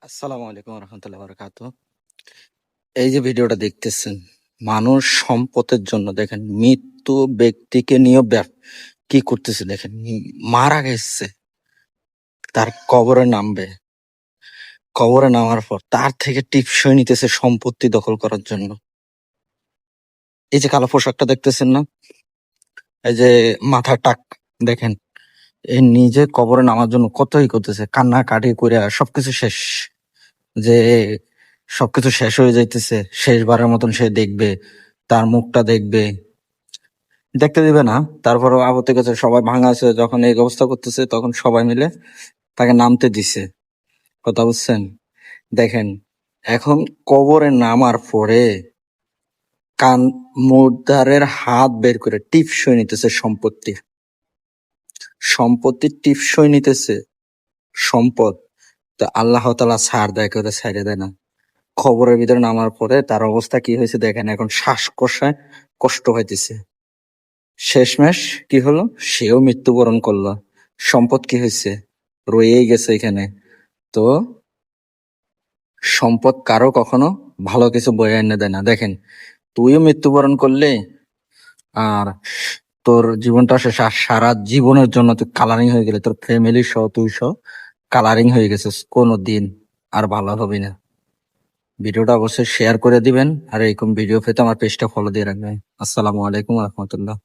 আসসালামু আলাইকুম রহমতুল্লাহ বারাকাত। এই যে ভিডিওটা দেখতেছেন, মানুষ সম্পদের জন্য দেখেন মৃত্যু ব্যক্তিকে নিয়ে কি করতেছে দেখেন। মারা গেছে, তার কবরে নামবে, কবরে নামার পর তার থেকে টিপসই নিতেছে সম্পত্তি দখল করার জন্য। এই যে কালো পোশাকটা দেখতেছেন না, এই যে মাথার টাক দেখেন, এই নিজে কবরে নামার জন্য কতই করতেছে, কান্নাকাটি করে সবকিছু শেষ, যে সবকিছু শেষ হয়ে যাইতেছে, শেষবারের মতন সে দেখবে, তার মুখটা দেখবে, দেখতে দিবে না। তারপরও আপত্তি করছে, সবাই ভাঙা আছে যখন এই অবস্থা করতেছে তখন সবাই মিলে তাকে নামতে দিছে। কথা বুঝছেন? দেখেন, এখন কবরে নামার পরে কান মুর্দারের হাত বের করে টিপসই নিতেছে সম্পত্তির, সম্পত্তির টিপসই নিতেছে সম্পদ। তো আল্লাহ তাআলা ছাড় দেয়, করে ছাড়ে দেয় না। খবরের ভিতরে নামার পরে তার অবস্থা কি হয়েছে দেখেন, এখন শ্বাসকষায় কষ্ট হইতেছে। শেষমেশ কি হলো, সেও মৃত্যুবরণ করলো। সম্পদ কি হয়েছে, রয়েই গেছে এখানে। তো সম্পদ কারো কখনো ভালো কিছু বয়ে এনে দেয় না। দেখেন, তুইও মৃত্যুবরণ করলে, আর তোর জীবনটা শেষ, আর সারা জীবনের জন্য তুই কালারিং হয়ে গেলে, তোর ফ্যামিলি সহ তুই সহ কালারিং হয়ে গেছিস, কোনো দিন আর ভালো হবে না। ভিডিওটা অবশ্যই শেয়ার করে দিবেন, আর এরকম ভিডিও পেতে আমার পেজটা ফলো দিয়ে রাখবেন। আসসালামু আলাইকুম রহমতুল্লাহ।